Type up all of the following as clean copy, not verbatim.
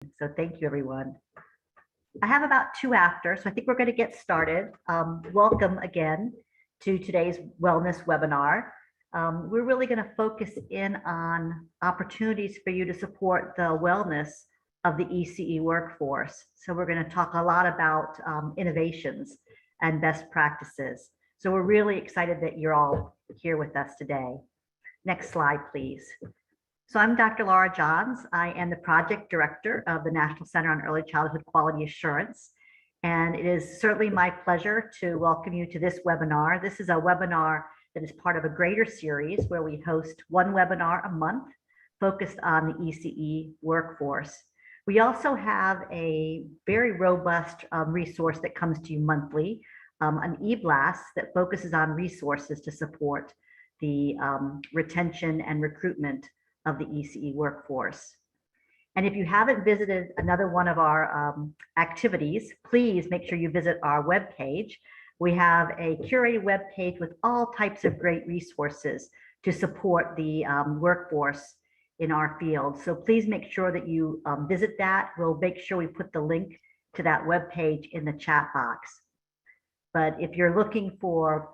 So thank you, everyone. I have about 2 after, so I think we're going to get started. Welcome again to today's wellness webinar. We're really going to focus in on opportunities for you to support the wellness of the ECE workforce. So we're going to talk a lot about innovations and best practices. So we're really excited that you're all here with us today. Next slide, please. So I'm Dr. Laura Johns. I am the project director of the National Center on Early Childhood Quality Assurance. And it is certainly my pleasure to welcome you to this webinar. This is a webinar that is part of a greater series where we host one webinar a month focused on the ECE workforce. We also have a very robust resource that comes to you monthly, an e-blast that focuses on resources to support the retention and recruitment of the ECE workforce. And if you haven't visited another one of our activities, please make sure you visit our webpage. We have a curated webpage with all types of great resources to support the workforce in our field. So please make sure that you visit that. We'll make sure we put the link to that webpage in the chat box. But if you're looking for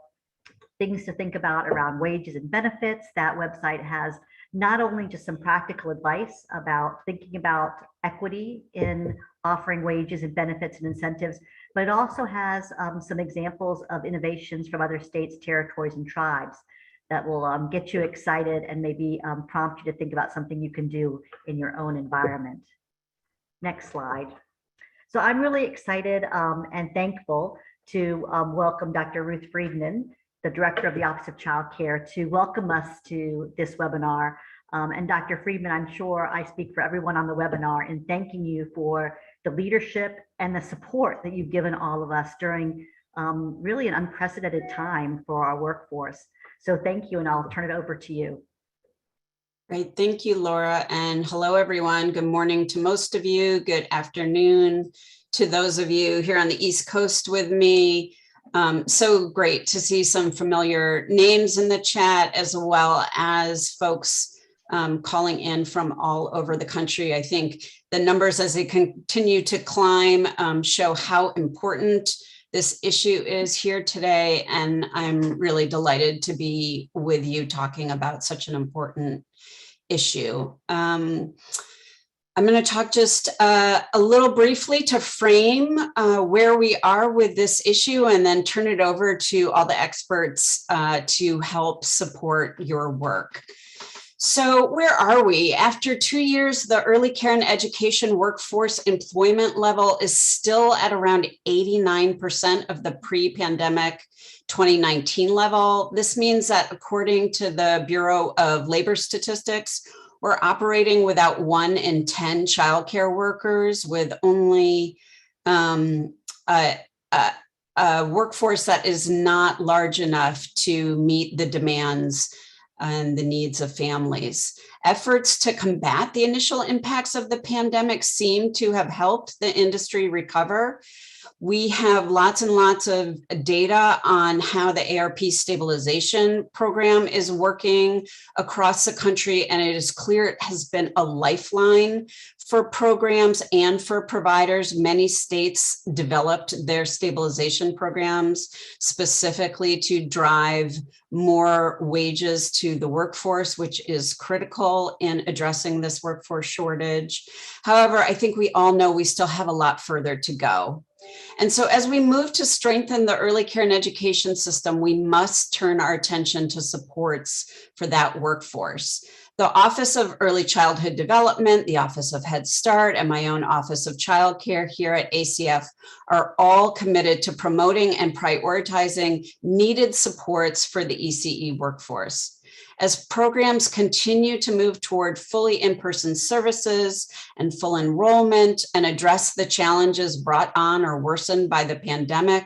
things to think about around wages and benefits, that website has not only just some practical advice about thinking about equity in offering wages and benefits and incentives, but it also has some examples of innovations from other states, territories, and tribes that will get you excited and maybe prompt you to think about something you can do in your own environment. Next slide. So I'm really excited and thankful to welcome Dr. Ruth Friedman, the Director of the Office of Child Care, to welcome us to this webinar. And Dr. Friedman, I'm sure I speak for everyone on the webinar in thanking you for the leadership and the support that you've given all of us during really an unprecedented time for our workforce. So thank you, and I'll turn it over to you. Great, thank you, Laura, and hello, everyone. Good morning to most of you. Good afternoon to those of you here on the East Coast with me. So great to see some familiar names in the chat, as well as folks calling in from all over the country. I think the numbers as they continue to climb show how important this issue is here today. And I'm really delighted to be with you talking about such an important issue. I'm going to talk just a little briefly to frame where we are with this issue, and then turn it over to all the experts to help support your work. So where are we? After 2 years, the early care and education workforce employment level is still at around 89% of the pre-pandemic 2019 level. This means that according to the Bureau of Labor Statistics, we're operating without 1 in 10 childcare workers, with only a workforce that is not large enough to meet the demands and the needs of families. Efforts to combat the initial impacts of the pandemic seem to have helped the industry recover. We have lots and lots of data on how the ARP stabilization program is working across the country, and it is clear it has been a lifeline for programs and for providers. Many states developed their stabilization programs specifically to drive more wages to the workforce, which is critical in addressing this workforce shortage. However, I think we all know we still have a lot further to go. And so as we move to strengthen the early care and education system, we must turn our attention to supports for that workforce. The Office of Early Childhood Development, the Office of Head Start, and my own Office of Child Care here at ACF are all committed to promoting and prioritizing needed supports for the ECE workforce. As programs continue to move toward fully in-person services and full enrollment and address the challenges brought on or worsened by the pandemic,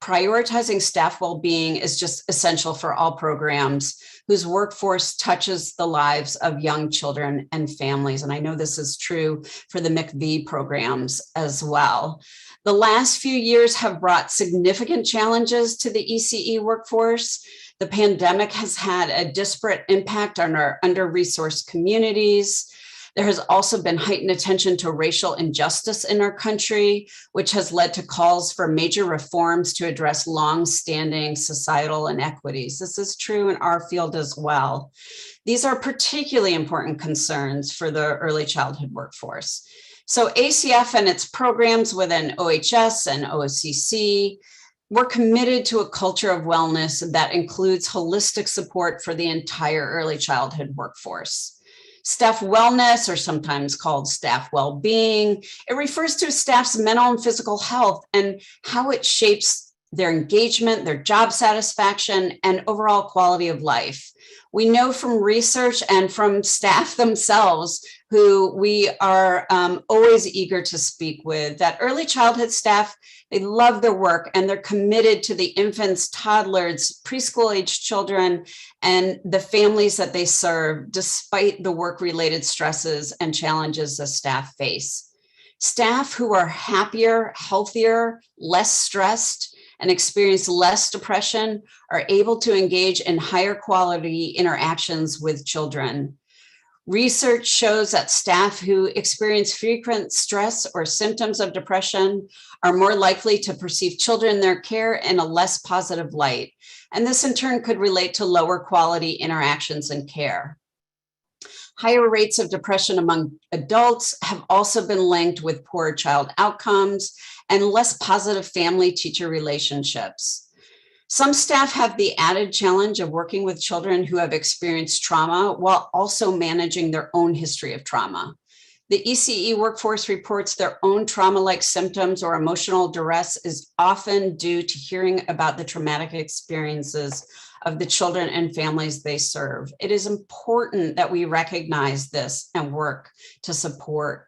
prioritizing staff well-being is just essential for all programs whose workforce touches the lives of young children and families. And I know this is true for the MCV programs as well. The last few years have brought significant challenges to the ECE workforce. The pandemic has had a disparate impact on our under-resourced communities. There has also been heightened attention to racial injustice in our country, which has led to calls for major reforms to address long-standing societal inequities. This is true in our field as well. These are particularly important concerns for the early childhood workforce. So ACF and its programs within OHS and OCC, we're committed to a culture of wellness that includes holistic support for the entire early childhood workforce. Staff wellness, or sometimes called staff well-being, it refers to staff's mental and physical health and how it shapes their engagement, their job satisfaction, and overall quality of life. We know from research and from staff themselves, who we are always eager to speak with, that early childhood staff, they love their work and they're committed to the infants, toddlers, preschool-age children, and the families that they serve, despite the work-related stresses and challenges that staff face. Staff who are happier, healthier, less stressed, and experience less depression are able to engage in higher quality interactions with children. Research shows that staff who experience frequent stress or symptoms of depression are more likely to perceive children in their care in a less positive light. And this in turn could relate to lower quality interactions and care. Higher rates of depression among adults have also been linked with poorer child outcomes and less positive family-teacher relationships. Some staff have the added challenge of working with children who have experienced trauma while also managing their own history of trauma. The ECE workforce reports their own trauma-like symptoms or emotional duress is often due to hearing about the traumatic experiences of the children and families they serve. It is important that we recognize this and work to support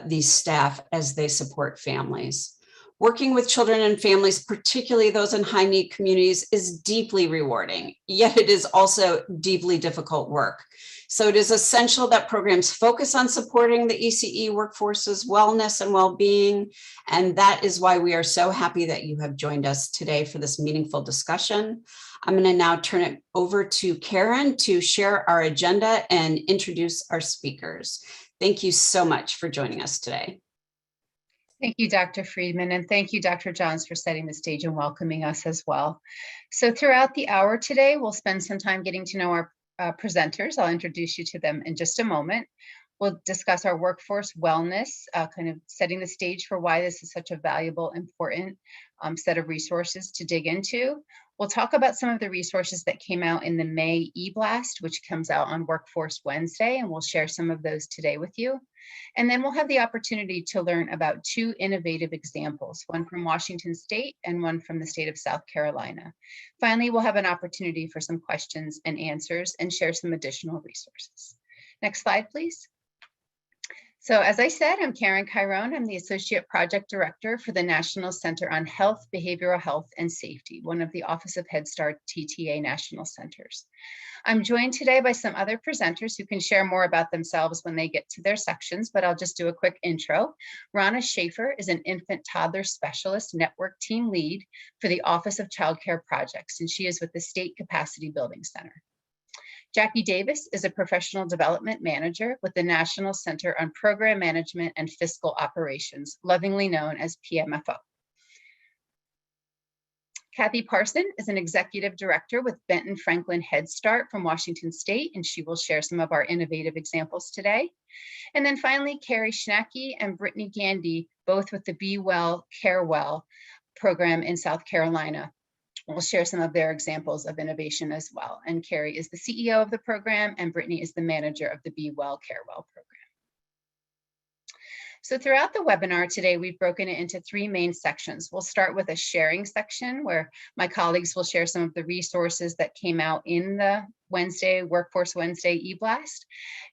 these staff as they support families. Working with children and families, particularly those in high-need communities, is deeply rewarding, yet it is also deeply difficult work. So it is essential that programs focus on supporting the ECE workforce's wellness and well-being, and that is why we are so happy that you have joined us today for this meaningful discussion. I'm going to now turn it over to Karen to share our agenda and introduce our speakers. Thank you so much for joining us today. Thank you, Dr. Friedman, and thank you, Dr. Johns, for setting the stage and welcoming us as well. So throughout the hour today, we'll spend some time getting to know our presenters. I'll introduce you to them in just a moment. We'll discuss our workforce wellness, kind of setting the stage for why this is such a valuable, important set of resources to dig into. We'll talk about some of the resources that came out in the May e-blast, which comes out on Workforce Wednesday, and we'll share some of those today with you. And then we'll have the opportunity to learn about two innovative examples, one from Washington State and one from the state of South Carolina. Finally, we'll have an opportunity for some questions and answers and share some additional resources. Next slide, please. So as I said, I'm Karen Chiron. I'm the Associate Project Director for the National Center on Health, Behavioral Health, and Safety, one of the Office of Head Start TTA National Centers. I'm joined today by some other presenters who can share more about themselves when they get to their sections, but I'll just do a quick intro. Rana Schaefer is an infant toddler specialist network team lead for the Office of Child Care Projects, and she is with the State Capacity Building Center. Jackie Davis is a professional development manager with the National Center on Program Management and Fiscal Operations, lovingly known as PMFO. Kathy Parson is an executive director with Benton Franklin Head Start from Washington State, and she will share some of our innovative examples today. And then finally, Carrie Schnacky and Brittany Gandy, both with the Be Well, Care Well program in South Carolina. We'll share some of their examples of innovation as well. And Carrie is the CEO of the program, and Brittany is the manager of the Be Well, Care Well program. So throughout the webinar today, we've broken it into three main sections. We'll start with a sharing section where my colleagues will share some of the resources that came out in the Workforce Wednesday e-blast,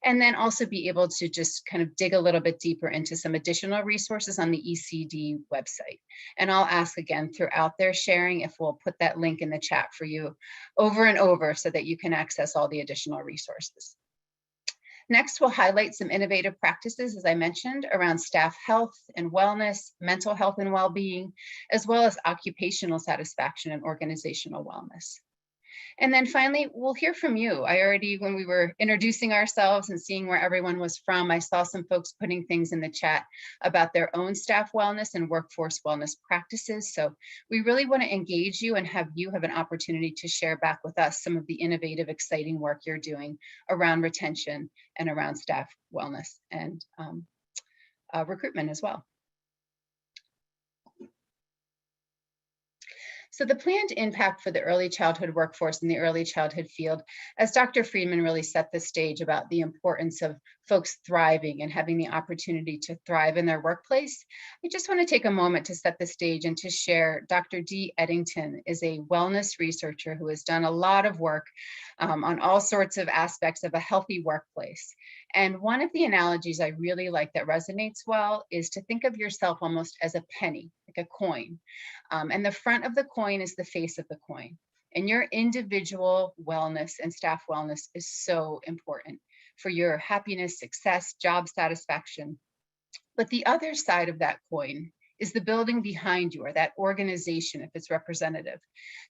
and then also be able to just kind of dig a little bit deeper into some additional resources on the ECD website. And I'll ask again throughout their sharing if we'll put that link in the chat for you over and over so that you can access all the additional resources. Next, we'll highlight some innovative practices, as I mentioned, around staff health and wellness, mental health and well-being, as well as occupational satisfaction and organizational wellness. And then finally, we'll hear from you. I already, when we were introducing ourselves and seeing where everyone was from, I saw some folks putting things in the chat about their own staff wellness and workforce wellness practices. So we really want to engage you and have you have an opportunity to share back with us some of the innovative, exciting work you're doing around retention and around staff wellness and recruitment as well. So the planned impact for the early childhood workforce in the early childhood field, as Dr. Friedman really set the stage about the importance of folks thriving and having the opportunity to thrive in their workplace, I just want to take a moment to set the stage and to share Dr. Dee Eddington is a wellness researcher who has done a lot of work on all sorts of aspects of a healthy workplace. And one of the analogies I really like that resonates well is to think of yourself almost as a penny, like a coin. And the front of the coin is the face of the coin. And your individual wellness and staff wellness is so important for your happiness, success, job satisfaction. But the other side of that coin is the building behind you, or that organization, if it's representative,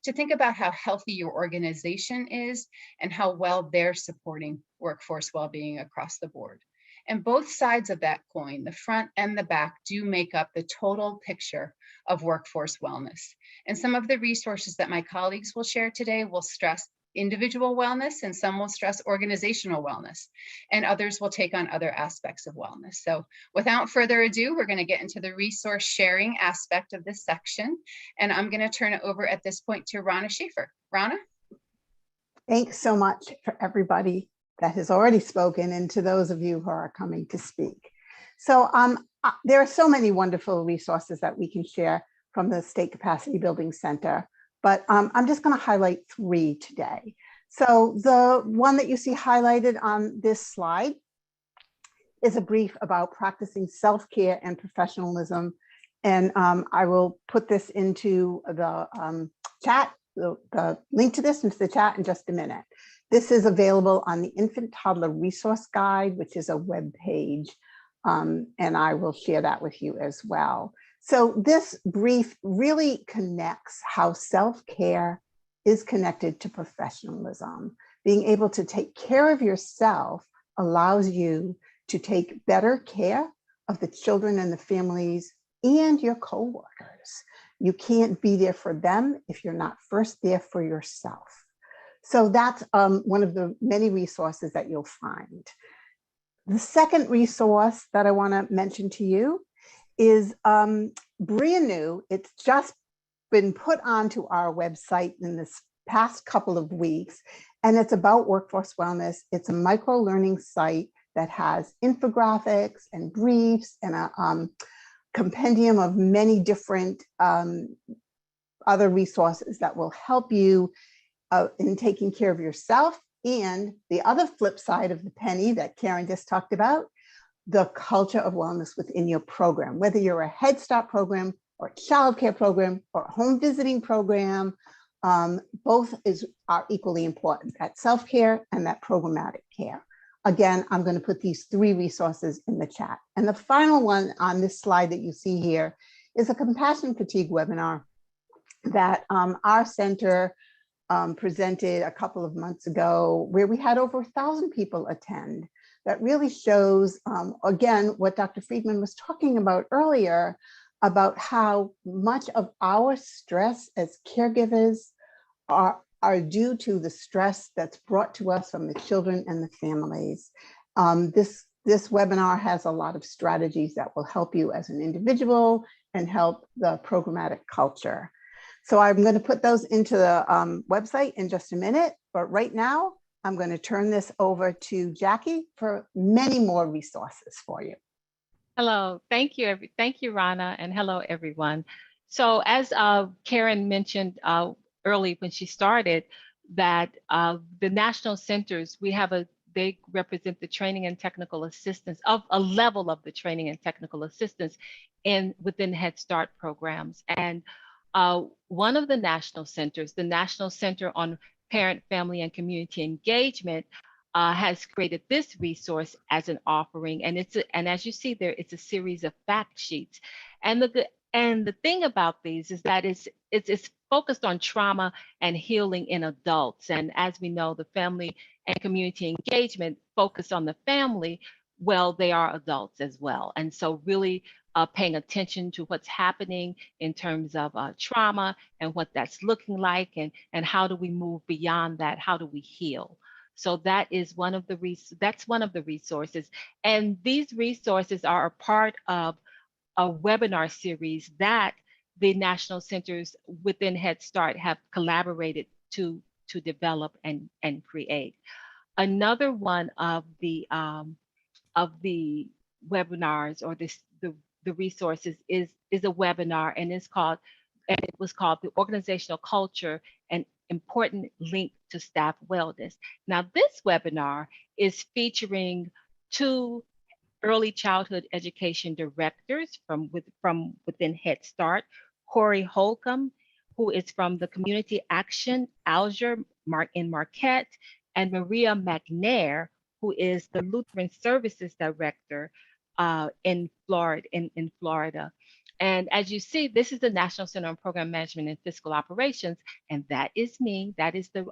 to think about how healthy your organization is and how well they're supporting workforce well-being across the board. And both sides of that coin, the front and the back, do make up the total picture of workforce wellness. And some of the resources that my colleagues will share today will stress individual wellness, and some will stress organizational wellness, and others will take on other aspects of wellness. So without further ado, we're going to get into the resource sharing aspect of this section. And I'm going to turn it over at this point to Rana Schaefer. Rana? Thanks so much for everybody that has already spoken, and to those of you who are coming to speak. So there are so many wonderful resources that we can share from the State Capacity Building Center, but I'm just going to highlight 3 today. So the one that you see highlighted on this slide is a brief about practicing self-care and professionalism. And I will put this into the chat, the link to this into the chat in just a minute. This is available on the Infant Toddler Resource Guide, which is a web page, and I will share that with you as well. So this brief really connects how self-care is connected to professionalism. Being able to take care of yourself allows you to take better care of the children and the families and your coworkers. You can't be there for them if you're not first there for yourself. So that's one of the many resources that you'll find. The second resource that I want to mention to you is brand new. It's just been put onto our website in this past couple of weeks, and it's about workforce wellness. It's a micro-learning site that has infographics and briefs and a compendium of many different other resources that will help you in taking care of yourself. And the other flip side of the penny that Karen just talked about, the culture of wellness within your program, whether you're a Head Start program or a childcare program or a home visiting program, both are equally important, that self-care and that programmatic care. Again, I'm going to put these 3 resources in the chat. And the final one on this slide that you see here is a compassion fatigue webinar that our center presented a couple of months ago, where we had over 1,000 people attend. That really shows, again, what Dr. Friedman was talking about earlier, about how much of our stress as caregivers are due to the stress that's brought to us from the children and the families. This webinar has a lot of strategies that will help you as an individual and help the programmatic culture. So I'm going to put those into the website in just a minute, but right now I'm going to turn this over to Jackie for many more resources for you. Hello, thank you, Rana, and hello, everyone. So as Karen mentioned early when she started, that the national centers, they represent the training and technical assistance of a level of the training and technical assistance within Head Start programs. And one of the national centers, the National Center on Parent, Family, and Community Engagement, has created this resource as an offering, and as you see there, it's a series of fact sheets. And the thing about these is that it's focused on trauma and healing in adults. And as we know, the family and community engagement focused on the family. Well, they are adults as well. And so really paying attention to what's happening in terms of trauma and what that's looking like, and how do we move beyond that? How do we heal? So that is one of the resources. And these resources are a part of a webinar series that the National Centers within Head Start have collaborated to develop and create. Another one of the webinars, or the resources, is a webinar, and it was called The Organizational Culture, an Important Link to Staff Wellness. Now, this webinar is featuring two early childhood education directors from within Head Start, Corey Holcomb, who is from the Community Action Alger in Marquette, and Maria McNair, who is the Lutheran Services Director in Florida. And as you see, this is the National Center on Program Management and Fiscal Operations, and that is me. That is the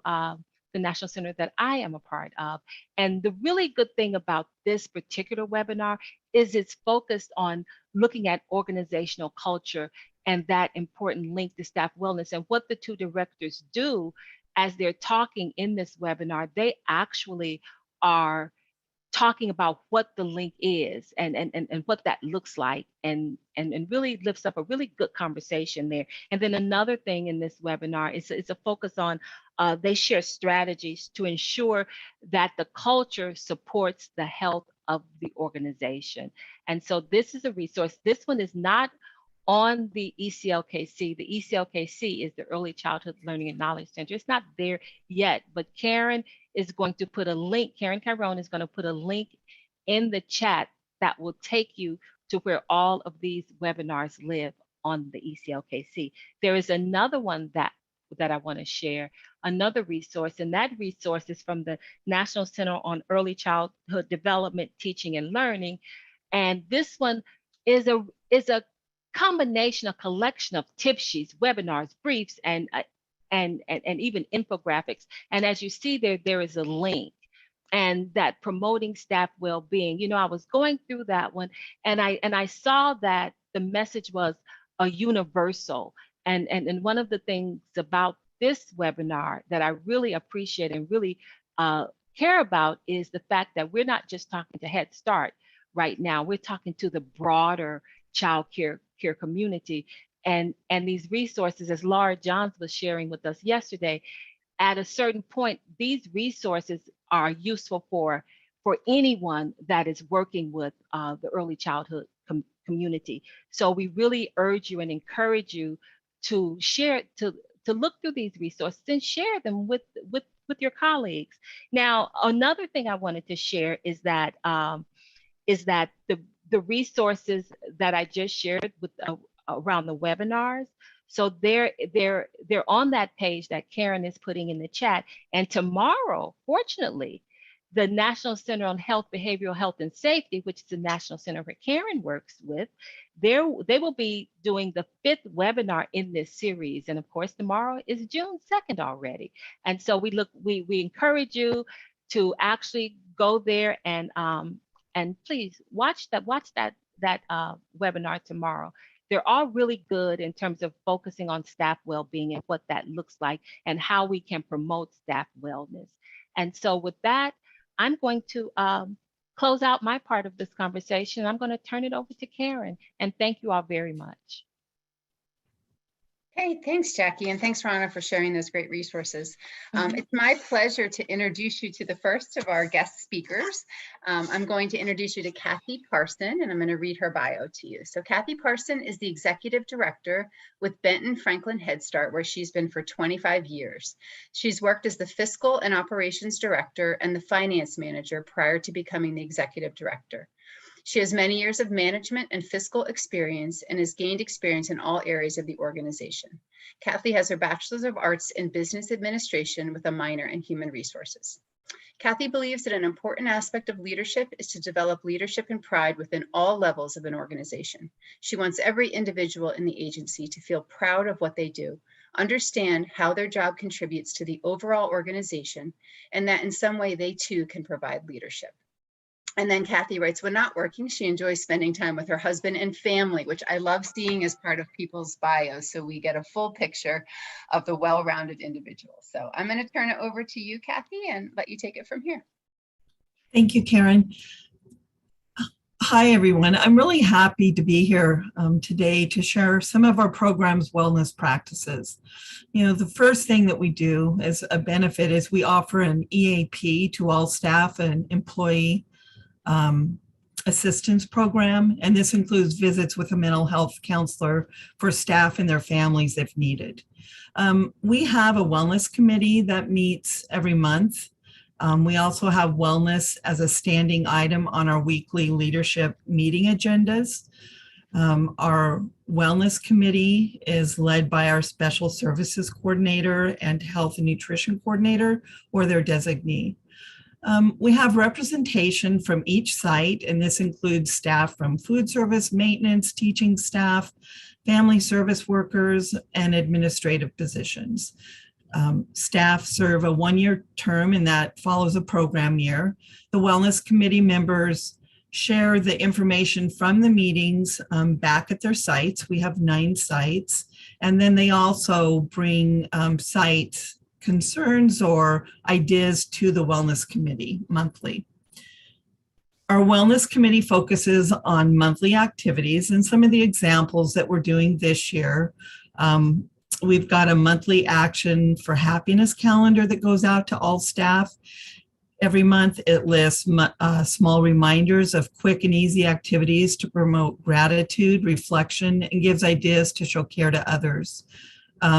National Center that I am a part of. And the really good thing about this particular webinar is it's focused on looking at organizational culture and that important link to staff wellness. And what the two directors do as they're talking in this webinar, they actually are talking about what the link is and what that looks like, and really lifts up a really good conversation there. And then another thing in this webinar is it's a focus on they share strategies to ensure that the culture supports the health of the organization. And so this is a resource. This one is not on the ECLKC. The ECLKC is the Early Childhood Learning and Knowledge Center. It's not there yet, but Karen is going to put a link, Karen Tyrone is going to put a link in the chat that will take you to where all of these webinars live on the ECLKC. There is another one that I want to share, another resource, and that resource is from the National Center on Early Childhood Development, Teaching and Learning. And this one is a combination, a collection of tip sheets, webinars, briefs, and even infographics. And as you see there is a link, and that promoting staff well-being. You know, I was going through that one, and I saw that the message was a universal. And one of the things about this webinar that I really appreciate and really care about is the fact that we're not just talking to Head Start right now. We're talking to the broader child care community. And these resources, as Laura Johns was sharing with us yesterday, at a certain point, these resources are useful for anyone that is working with the early childhood community. So we really urge you and encourage you to share, to look through these resources and share them with your colleagues. Now, another thing I wanted to share is that the resources that I just shared with around the webinars. So they're on that page that Karen is putting in the chat. And tomorrow, fortunately, the National Center on Health, Behavioral Health and Safety, which is the National Center where Karen works with, they will be doing the 5th webinar in this series. And of course, tomorrow is June 2nd already. And so we encourage you to actually go there and please watch that webinar tomorrow. They're all really good in terms of focusing on staff well-being and what that looks like and how we can promote staff wellness. And so with that, I'm going to close out my part of this conversation. I'm going to turn it over to Karen, and thank you all very much. Hey, thanks, Jackie, and thanks, Rana, for sharing those great resources. It's my pleasure to introduce you to the first of our guest speakers. I'm going to introduce you to Kathy Parson, and I'm going to read her bio to you. So Kathy Parson is the Executive Director with Benton Franklin Head Start, where she's been for 25 years. She's worked as the Fiscal and Operations Director and the Finance Manager prior to becoming the Executive Director. She has many years of management and fiscal experience and has gained experience in all areas of the organization. Kathy has her Bachelor's of Arts in Business Administration with a minor in Human Resources. Kathy believes that an important aspect of leadership is to develop leadership and pride within all levels of an organization. She wants every individual in the agency to feel proud of what they do, understand how their job contributes to the overall organization, and that in some way they too can provide leadership. And then Kathy writes, when not working, she enjoys spending time with her husband and family, which I love seeing as part of people's bios. So we get a full picture of the well-rounded individual. So I'm going to turn it over to you, Kathy, and let you take it from here. Thank you, Karen. Hi, everyone. I'm really happy to be here today to share some of our program's wellness practices. You know, the first thing that we do as a benefit is we offer an EAP to all staff and employee assistance program, and this includes visits with a mental health counselor for staff and their families if needed. We have a wellness committee that meets every month. We also have wellness as a standing item on our weekly leadership meeting agendas. Our wellness committee is led by our special services coordinator and health and nutrition coordinator or their designee. We have representation from each site, and this includes staff from food service, maintenance, teaching staff, family service workers, and administrative positions. Staff serve a one-year term, and that follows a program year. The wellness committee members share the information from the meetings back at their sites. We have 9 sites, and then they also bring site concerns or ideas to the wellness committee monthly. Our wellness committee focuses on monthly activities, and some of the examples that we're doing this year, we've got a monthly action for happiness calendar that goes out to all staff. Every month it lists small reminders of quick and easy activities to promote gratitude, reflection, and gives ideas to show care to others.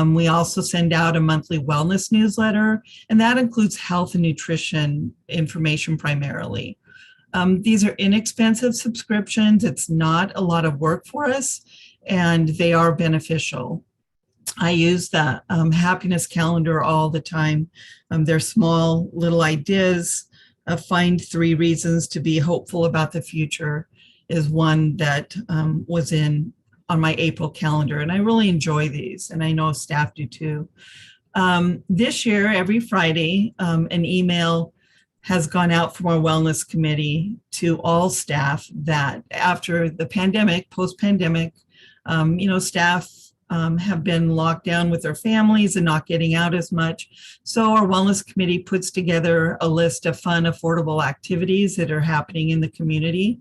We also send out a monthly wellness newsletter, and that includes health and nutrition information primarily. These are inexpensive subscriptions. It's not a lot of work for us, and they are beneficial. I use the happiness calendar all the time. They're small little ideas. Find 3 reasons to be hopeful about the future is one that was on my April calendar, and I really enjoy these, and I know staff do too. This year, every Friday, an email has gone out from our wellness committee to all staff that after the pandemic, post-pandemic, staff have been locked down with their families and not getting out as much. So our wellness committee puts together a list of fun, affordable activities that are happening in the community.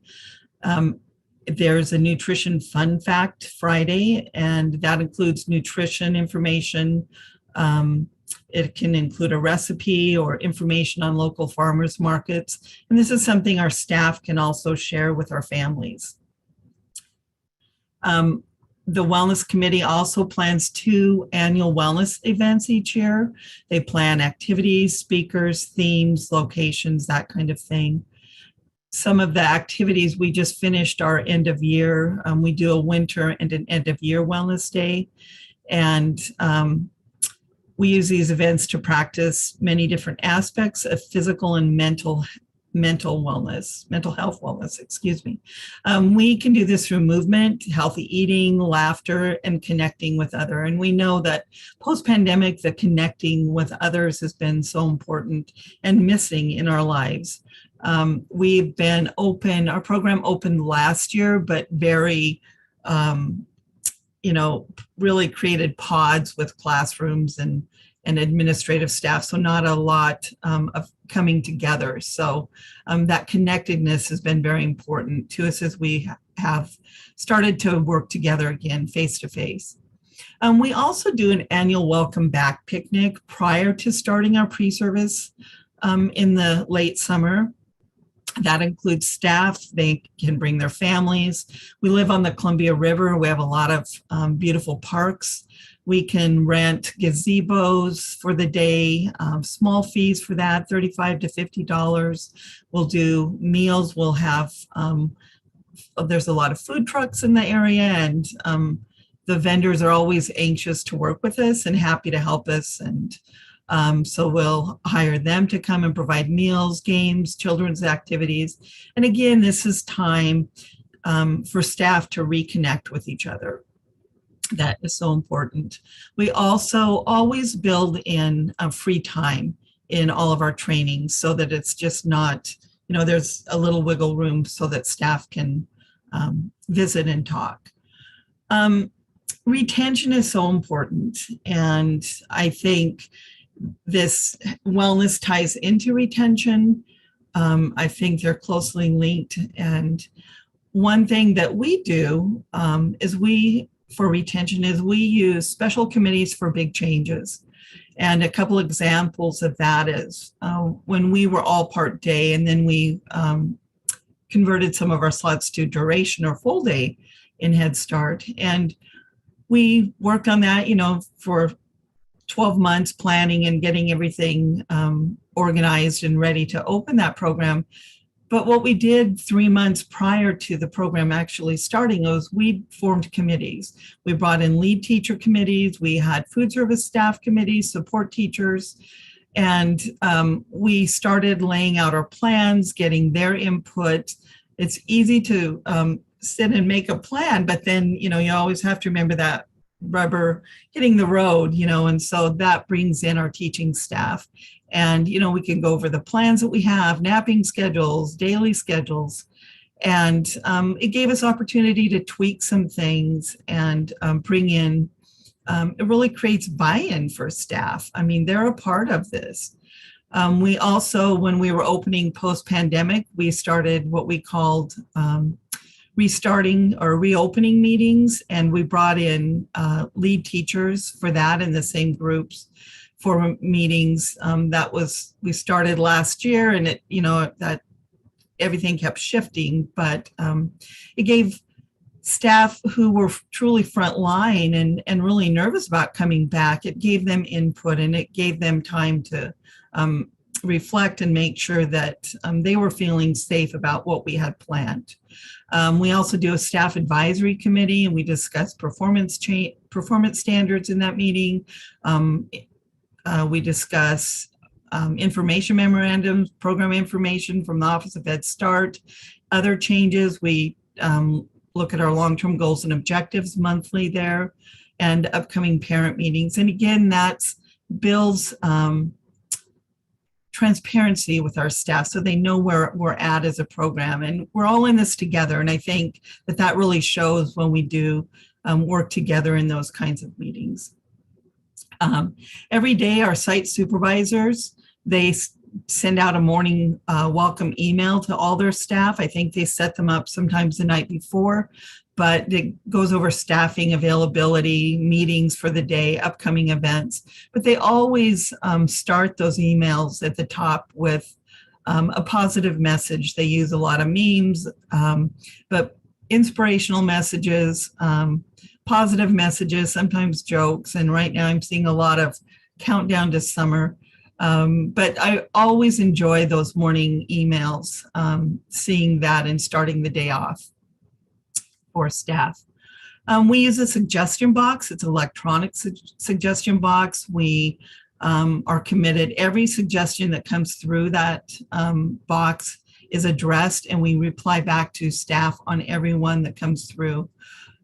There's a nutrition fun fact Friday, and that includes nutrition information. It can include a recipe or information on local farmers markets. And this is something our staff can also share with our families. The Wellness Committee also plans 2 annual wellness events each year. They plan activities, speakers, themes, locations, that kind of thing. Some of the activities, we just finished our end of year. We do a winter and an end of year wellness day. And we use these events to practice many different aspects of physical and mental health wellness, excuse me. We can do this through movement, healthy eating, laughter, and connecting with others. And we know that post-pandemic, the connecting with others has been so important and missing in our lives. We've been open, our program opened last year, but very, really created pods with classrooms and administrative staff, so not a lot of coming together. So that connectedness has been very important to us as we have started to work together again face to face. We also do an annual welcome back picnic prior to starting our pre-service in the late summer. That includes staff. They can bring their families. We live on the Columbia River. We have a lot of beautiful parks. We can rent gazebos for the day, small fees for that, $35 to $50. We'll do meals. We'll have, there's a lot of food trucks in the area, and the vendors are always anxious to work with us and happy to help us. And so we'll hire them to come and provide meals, games, children's activities. And again, this is time for staff to reconnect with each other. That is so important. We also always build in free time in all of our trainings so that it's just not, there's a little wiggle room so that staff can visit and talk. Retention is so important. And I think this wellness ties into retention. I think they're closely linked. And one thing that we do for retention is we use special committees for big changes. And a couple examples of that is when we were all part day and then we converted some of our slots to duration or full day in Head Start. And we worked on that, for 12 months planning and getting everything organized and ready to open that program. But what we did 3 months prior to the program actually starting was we formed committees. We brought in lead teacher committees. We had food service staff committees, support teachers, and we started laying out our plans, getting their input. It's easy to sit and make a plan, but then, you always have to remember that rubber hitting the road, and so that brings in our teaching staff. And, we can go over the plans that we have, napping schedules, daily schedules. And it gave us opportunity to tweak some things and bring in, it really creates buy-in for staff. I mean, they're a part of this. We also, when we were opening post-pandemic, we started what we called restarting or reopening meetings. And we brought in lead teachers for that in the same groups for meetings. We started last year, and it, that everything kept shifting, but it gave staff who were truly frontline and really nervous about coming back, it gave them input and it gave them time to reflect and make sure that they were feeling safe about what we had planned. We also do a staff advisory committee, and we discuss performance standards in that meeting. We discuss information memorandums, program information from the Office of Head Start, other changes. We look at our long-term goals and objectives monthly there, and upcoming parent meetings. And again, that builds transparency with our staff so they know where we're at as a program. And we're all in this together. And I think that really shows when we do work together in those kinds of meetings. Every day, our site supervisors, they send out a morning welcome email to all their staff. I think they set them up sometimes the night before, but it goes over staffing availability, meetings for the day, upcoming events. But they always start those emails at the top with a positive message. They use a lot of memes, but inspirational messages, positive messages, sometimes jokes. And right now I'm seeing a lot of countdown to summer. But I always enjoy those morning emails, seeing that and starting the day off for staff. We use a suggestion box. It's an electronic suggestion box. We are committed. Every suggestion that comes through that box is addressed, and we reply back to staff on every one that comes through.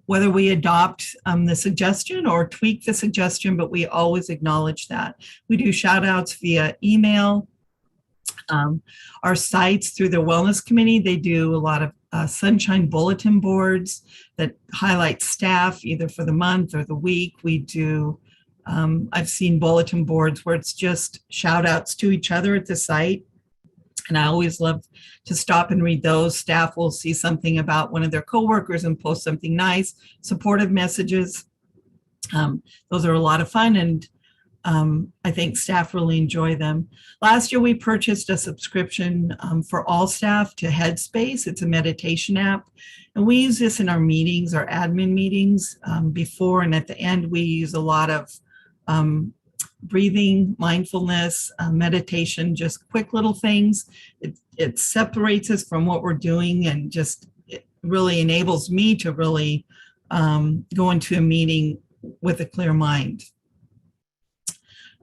Whether we adopt the suggestion or tweak the suggestion, but we always acknowledge that. We do shout outs via email. Our sites through the Wellness Committee, they do a lot of sunshine bulletin boards that highlight staff either for the month or the week. We do, I've seen bulletin boards where it's just shout outs to each other at the site. And I always love to stop and read those. Staff will see something about one of their coworkers and post something nice, supportive messages. Those are a lot of fun, and I think staff really enjoy them. Last year, we purchased a subscription for all staff to Headspace. It's a meditation app. And we use this in our meetings, our admin meetings. Before and at the end, we use a lot of breathing, mindfulness, meditation, just quick little things. It separates us from what we're doing, and just it really enables me to really go into a meeting with a clear mind.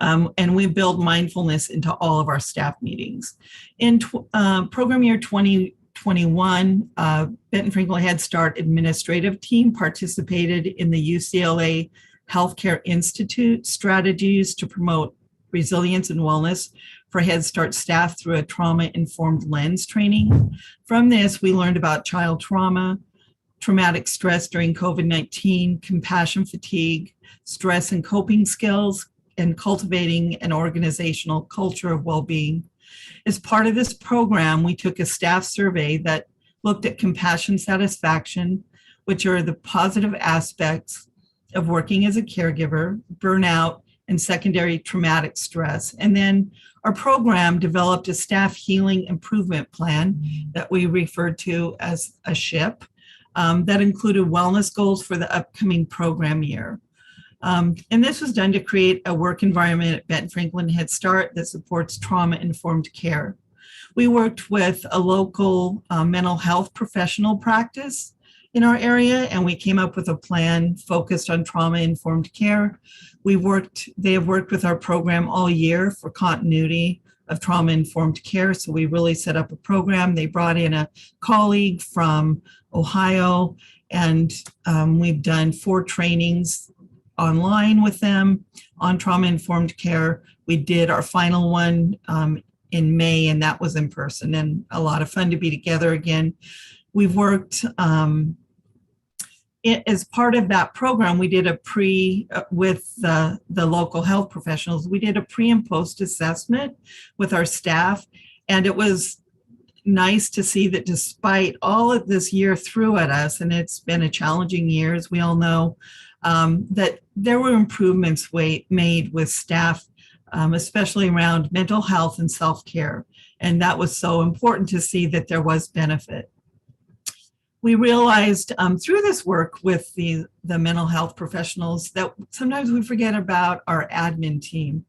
And we build mindfulness into all of our staff meetings. In program year 20 21, Benton Franklin Head Start administrative team participated in the UCLA Healthcare Institute strategies to promote resilience and wellness for Head Start staff through a trauma-informed lens training. From this, we learned about child trauma, traumatic stress during COVID-19, compassion fatigue, stress and coping skills, and cultivating an organizational culture of well-being. As part of this program, we took a staff survey that looked at compassion satisfaction, which are the positive aspects of working as a caregiver, burnout, and secondary traumatic stress. And then our program developed a staff healing improvement plan that we referred to as a SHIP that included wellness goals for the upcoming program year. And this was done to create a work environment at Benton Franklin Head Start that supports trauma-informed care. We worked with a local mental health professional practice in our area, and we came up with a plan focused on trauma-informed care. They have worked with our program all year for continuity of trauma-informed care, so we really set up a program. They brought in a colleague from Ohio, and we've done 4 trainings online with them on trauma-informed care. We did our final one in May, and that was in person, and a lot of fun to be together again. We've worked as part of that program. We did a with the local health professionals. We did a pre and post assessment with our staff, and it was nice to see that despite all of this year threw at us, and it's been a challenging year, as we all know, that there were improvements made with staff, especially around mental health and self-care. And that was so important to see that there was benefit. We realized through this work with the mental health professionals that sometimes we forget about our admin team.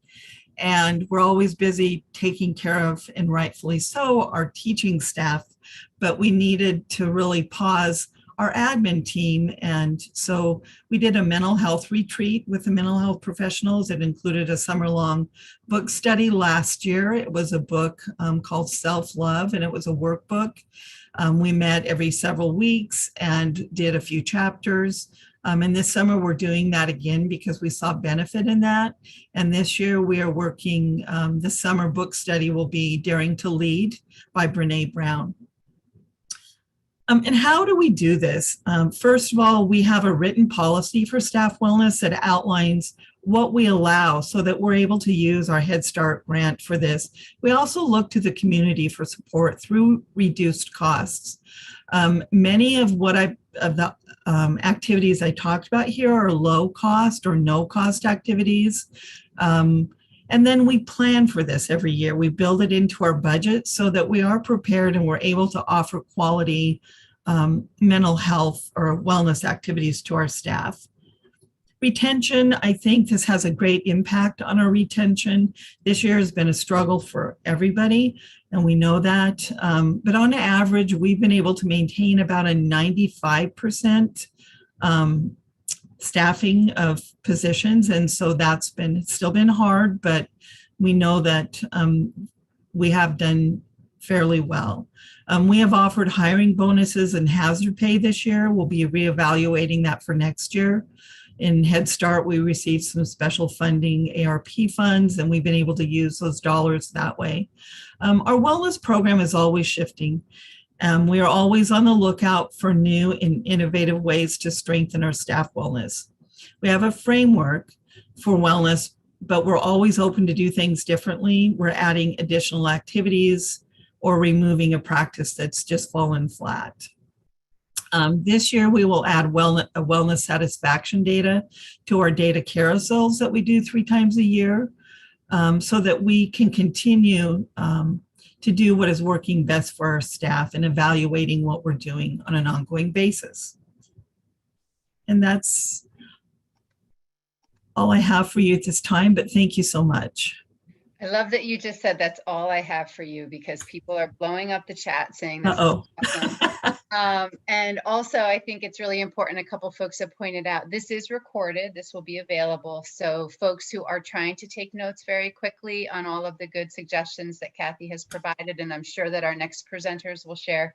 And we're always busy taking care of, and rightfully so, our teaching staff, but we needed to really pause our admin team. And so we did a mental health retreat with the mental health professionals. It included a summer-long book study last year. It was a book called Self-Love, and it was a workbook. We met every several weeks and did a few chapters. And this summer we're doing that again because we saw benefit in that. And this year we are working, the summer book study will be Daring to Lead by Brene Brown. And how do we do this? First of all, we have a written policy for staff wellness that outlines what we allow so that we're able to use our Head Start grant for this. We also look to the community for support through reduced costs. Many of the activities I talked about here are low cost or no cost activities. And then we plan for this every year. We build it into our budget so that we are prepared and we're able to offer quality mental health or wellness activities to our staff. Retention, I think this has a great impact on our retention. This year has been a struggle for everybody, and we know that. But on average, we've been able to maintain about a 95% staffing of positions. And so that's still been hard, but we know that we have done fairly well. We have offered hiring bonuses and hazard pay this year. We'll be reevaluating that for next year. In Head Start, we received some special funding, ARP funds, and we've been able to use those dollars that way. Our wellness program is always shifting. We are always on the lookout for new and innovative ways to strengthen our staff wellness. We have a framework for wellness, but we're always open to do things differently. We're adding additional activities or removing a practice that's just fallen flat. This year, we will add wellness satisfaction data to our data carousels that we do 3 times a year so that we can continue to do what is working best for our staff and evaluating what we're doing on an ongoing basis. And that's all I have for you at this time, but thank you so much. I love that you just said that's all I have for you, because people are blowing up the chat saying this is awesome. And also, I think it's really important, a couple folks have pointed out, this is recorded, this will be available. So folks who are trying to take notes very quickly on all of the good suggestions that Kathy has provided, and I'm sure that our next presenters will share,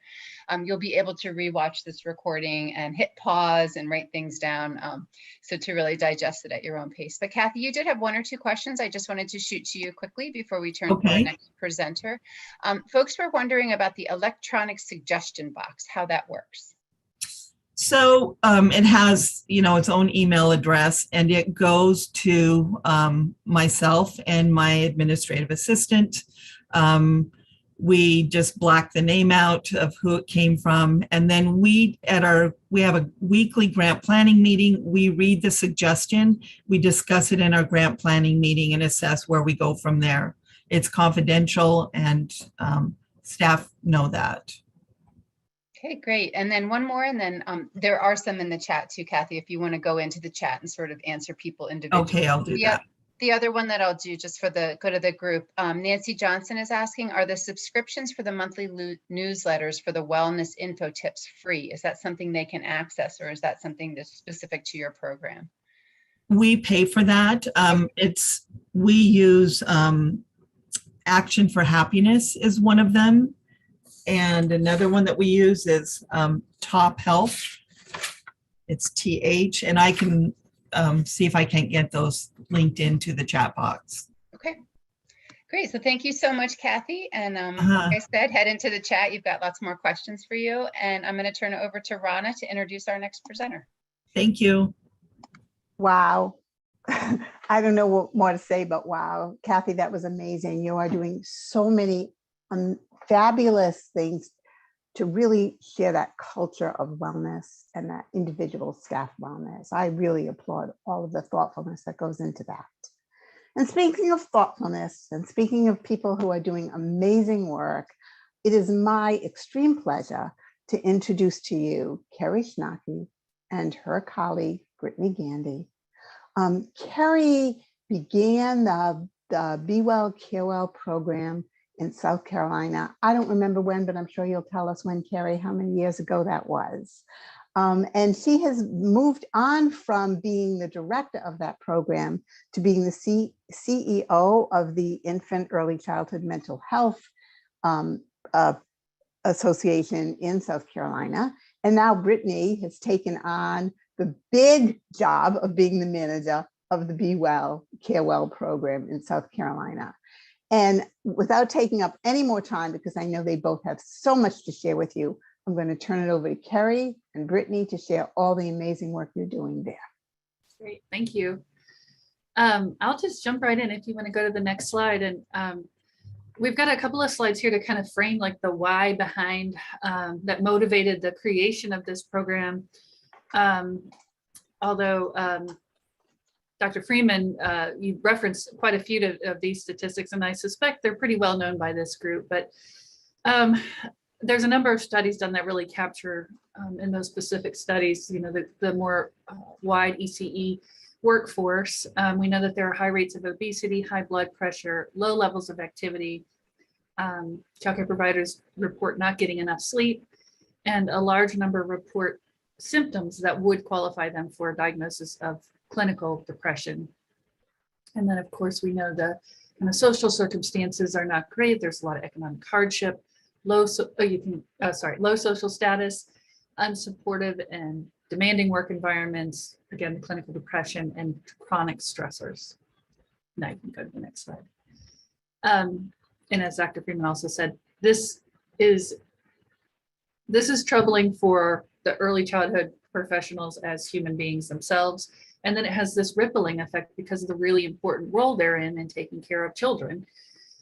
you'll be able to rewatch this recording and hit pause and write things down. So to really digest it at your own pace. But Kathy, you did have one or two questions I just wanted to shoot to you quickly before we turn to our next presenter. Folks were wondering about the electronic suggestion box, how that works. So it has, its own email address, and it goes to myself and my administrative assistant. We just black the name out of who it came from. And then we have a weekly grant planning meeting. We read the suggestion, we discuss it in our grant planning meeting and assess where we go from there. It's confidential, and staff know that. Okay, great. And then one more, and then there are some in the chat too, Kathy, if you want to go into the chat and sort of answer people individually. Okay, I'll do that. The other one that I'll do just for the good of the group, Nancy Johnson is asking, are the subscriptions for the monthly newsletters for the wellness info tips free? Is that something they can access, or is that something that's specific to your program? We pay for that. We use Action for Happiness is one of them. And another one that we use is Top Health. It's TH, and I can see if I can't get those linked into the chat box. Okay, great. So thank you so much, Kathy. And like I said, head into the chat. You've got lots more questions for you. And I'm going to turn it over to Rana to introduce our next presenter. Thank you. Wow. I don't know what more to say, but wow. Kathy, that was amazing. You are doing so many fabulous things to really share that culture of wellness and that individual staff wellness. I really applaud all of the thoughtfulness that goes into that. And speaking of thoughtfulness, and speaking of people who are doing amazing work, it is my extreme pleasure to introduce to you Kerry Schnacke and her colleague, Brittany Gandy. Kerry began the Be Well, Care Well program in South Carolina. I don't remember when, but I'm sure you'll tell us when, Kerry, how many years ago that was. And she has moved on from being the director of that program to being the CEO of the Infant Early Childhood Mental Health Association in South Carolina. And now Brittany has taken on the big job of being the manager of the Be Well, Care Well program in South Carolina. And without taking up any more time, because I know they both have so much to share with you, I'm going to turn it over to Kerry and Brittany to share all the amazing work you're doing there. Great, thank you. I'll just jump right in if you want to go to the next slide. And we've got a couple of slides here to kind of frame like the why behind that motivated the creation of this program. Although Dr. Freeman, you referenced quite a few of these statistics, and I suspect they're pretty well known by this group, but there's a number of studies done that really capture in those specific studies, the more wide ECE workforce. We know that there are high rates of obesity, high blood pressure, low levels of activity. Childcare providers report not getting enough sleep, and a large number report symptoms that would qualify them for a diagnosis of clinical depression. And then of course we know the social circumstances are not great. There's a lot of economic hardship, low social status, unsupportive and demanding work environments, again, clinical depression and chronic stressors. Now you can go to the next slide. And as Dr. Freeman also said, this is troubling for the early childhood professionals as human beings themselves. And then it has this rippling effect because of the really important role they're in taking care of children.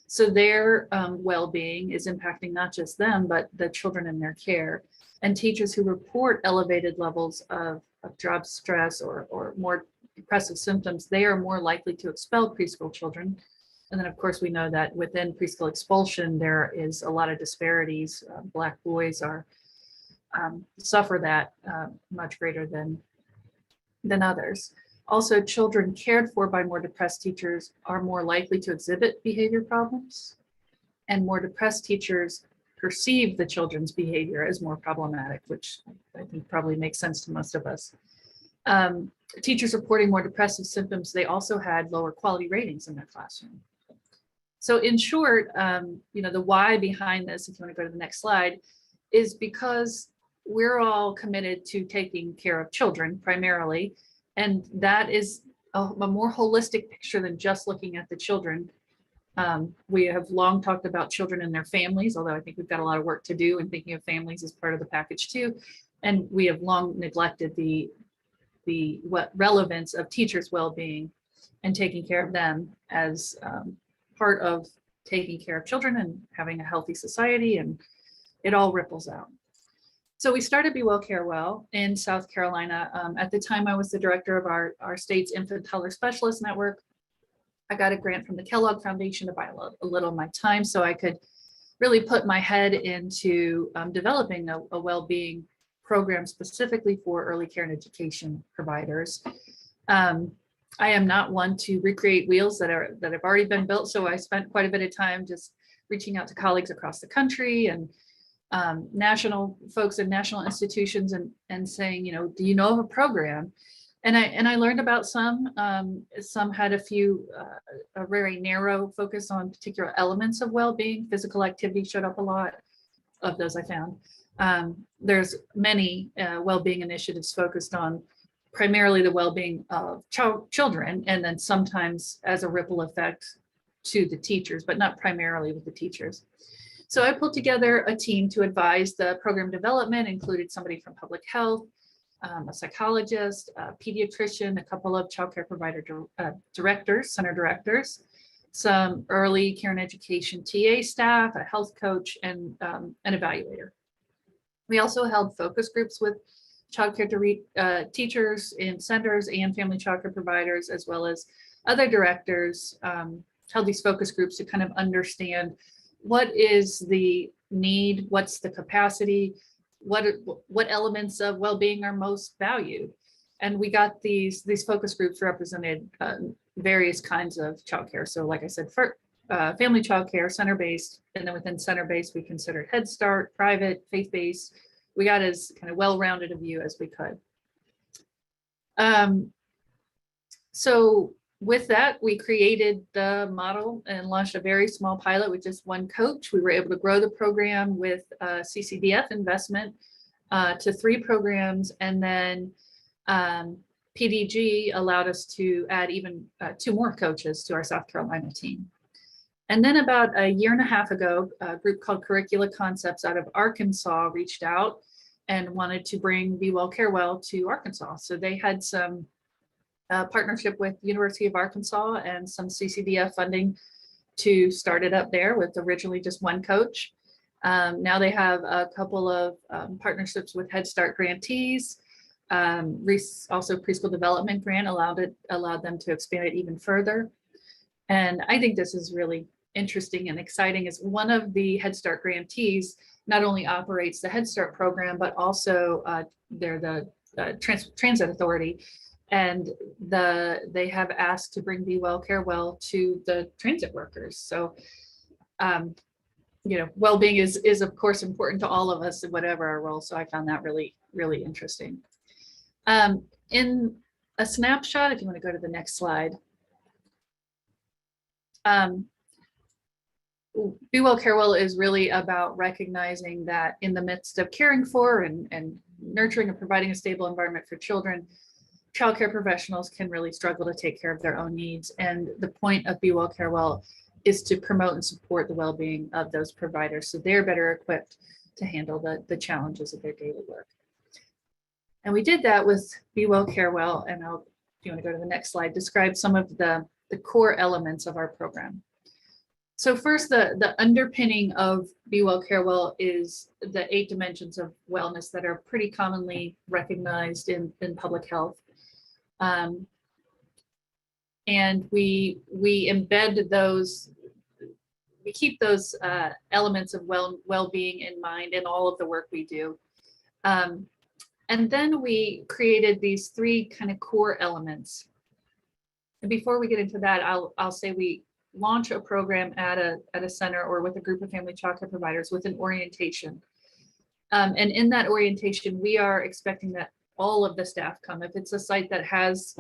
So their well-being is impacting not just them, but the children in their care. And teachers who report elevated levels of job stress or more depressive symptoms, they are more likely to expel preschool children. And then of course we know that within preschool expulsion, there is a lot of disparities. Black boys suffer that much greater than others. Also, children cared for by more depressed teachers are more likely to exhibit behavior problems, and more depressed teachers perceive the children's behavior as more problematic, which I think probably makes sense to most of us. Teachers reporting more depressive symptoms, they also had lower quality ratings in their classroom. So in short, the why behind this, if you want to go to the next slide, is because we're all committed to taking care of children primarily, and that is a more holistic picture than just looking at the children. We have long talked about children and their families, although I think we've got a lot of work to do in thinking of families as part of the package too. And we have long neglected the relevance of teachers' well-being and taking care of them as part of taking care of children and having a healthy society, and it all ripples out. So we started Be Well, Care Well in South Carolina. At the time, I was the director of our state's infant toddler specialist network. I got a grant from the Kellogg Foundation to buy a little of my time so I could really put my head into developing a well-being program specifically for early care and education providers. I am not one to recreate wheels that have already been built, so I spent quite a bit of time just reaching out to colleagues across the country and national folks in national institutions and saying, do you know of a program? And I learned about some. Some had a very narrow focus on particular elements of well-being. Physical activity showed up a lot of those I found. There's many well-being initiatives focused on primarily the well-being of children, and then sometimes as a ripple effect to the teachers, but not primarily with the teachers. So I pulled together a team to advise the program development, included somebody from public health, a psychologist, a pediatrician, a couple of childcare provider directors, center directors, some early care and education TA staff, a health coach, and an evaluator. We also held focus groups with childcare teachers in centers and family childcare providers, as well as other directors, held these focus groups to kind of understand what is the need, what's the capacity, what elements of well-being are most valued. And we got these focus groups represented various kinds of childcare. So like I said, for family childcare, center-based, and then within center-based, we considered Head Start, private, faith-based. We got as kind of well-rounded a view as we could. So with that, we created the model and launched a very small pilot with just one coach. We were able to grow the program with CCDF investment to 3 programs, and then PDG allowed us to add even 2 more coaches to our South Carolina team. And then about a year and a half ago, a group called Curricula Concepts out of Arkansas reached out and wanted to bring Be Well, Care Well to Arkansas. So they had some partnership with University of Arkansas and some CCDF funding to start it up there with originally just one coach. Now they have a couple of partnerships with Head Start grantees. Also preschool development grant allowed them to expand it even further. And I think this is really interesting and exciting, is one of the Head Start grantees not only operates the Head Start program, but also they're the transit authority. And they have asked to bring Be Well, Care Well to the transit workers. So, well-being is of course important to all of us in whatever our role. So I found that really, really interesting. In a snapshot, if you want to go to the next slide. Be Well, Care Well is really about recognizing that in the midst of caring for and nurturing and providing a stable environment for children, childcare professionals can really struggle to take care of their own needs. And the point of Be Well, Care Well is to promote and support the well-being of those providers so they're better equipped to handle the challenges of their daily work. And we did that with Be Well, Care Well, and if you want to go to the next slide, describe some of the core elements of our program. So first, the underpinning of Be Well, Care Well is the 8 dimensions of wellness that are pretty commonly recognized in public health. And we embed those, we keep those elements of well-being in mind in all of the work we do. And then we created these 3 kind of core elements. And before we get into that, I'll say we launch a program at a center or with a group of family childcare providers with an orientation. And in that orientation, we are expecting that all of the staff come. If it's a site that has,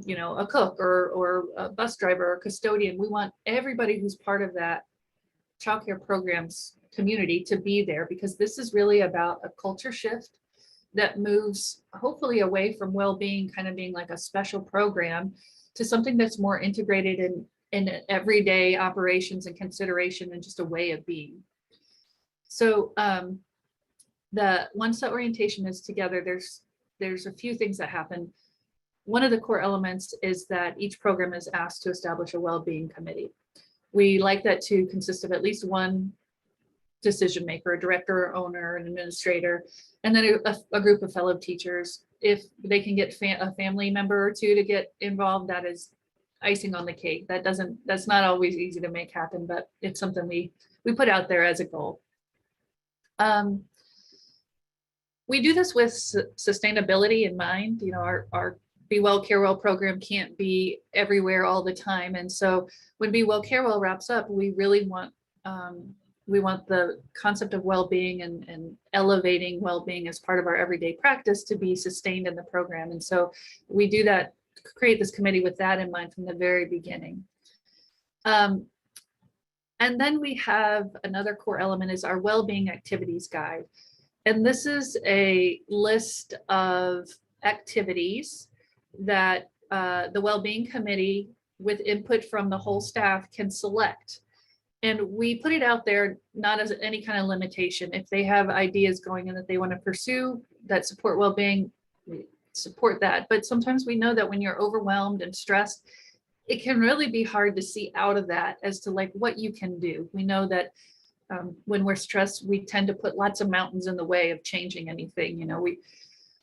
you know, a cook or a bus driver or custodian, we want everybody who's part of that childcare programs community to be there, because this is really about a culture shift that moves hopefully away from well-being kind of being like a special program to something that's more integrated in everyday operations and consideration and just a way of being. So once the orientation is together, there's a few things that happen. One of the core elements is that each program is asked to establish a well-being committee. We like that to consist of at least one decision maker, a director or owner, an administrator, and then a group of fellow teachers. If they can get a family member or two to get involved, that is icing on the cake. That's not always easy to make happen, but it's something we put out there as a goal. We do this with sustainability in mind. You know, our Be Well, Care Well program can't be everywhere all the time. And so when Be Well, Care Well wraps up, we really want the concept of well-being and elevating well-being as part of our everyday practice to be sustained in the program. And so we do that, create this committee with that in mind from the very beginning. And then we have another core element is our well-being activities guide. And this is a list of activities that the well-being committee with input from the whole staff can select. And we put it out there not as any kind of limitation. If they have ideas going in that they want to pursue that support well-being, we support that. But sometimes we know that when you're overwhelmed and stressed, it can really be hard to see out of that as to like what you can do. We know that when we're stressed, we tend to put lots of mountains in the way of changing anything. You know,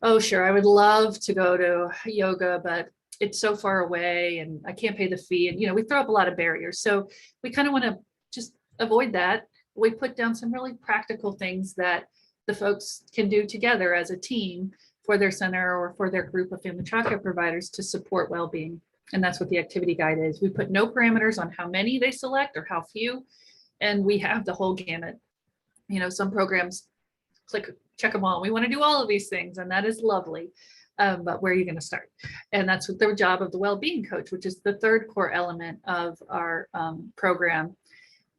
oh, sure, I would love to go to yoga, but it's so far away and I can't pay the fee. And, you know, we throw up a lot of barriers. So we kind of want to just avoid that. We put down some really practical things that the folks can do together as a team for their center or for their group of family childcare providers to support well-being. And that's what the activity guide is. We put no parameters on how many they select or how few, and we have the whole gamut. You know, some programs check them all. We want to do all of these things, and that is lovely. But where are you going to start? And that's what the job of the well-being coach, which is the third core element of our program.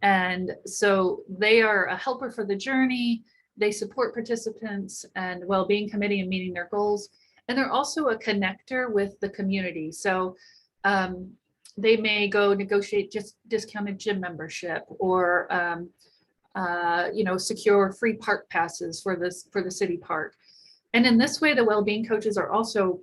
And so they are a helper for the journey. They support participants and well-being committee in meeting their goals. And they're also a connector with the community. So they may go negotiate just discounted gym membership or you know, secure free park passes for the city park. And in this way, the well-being coaches are also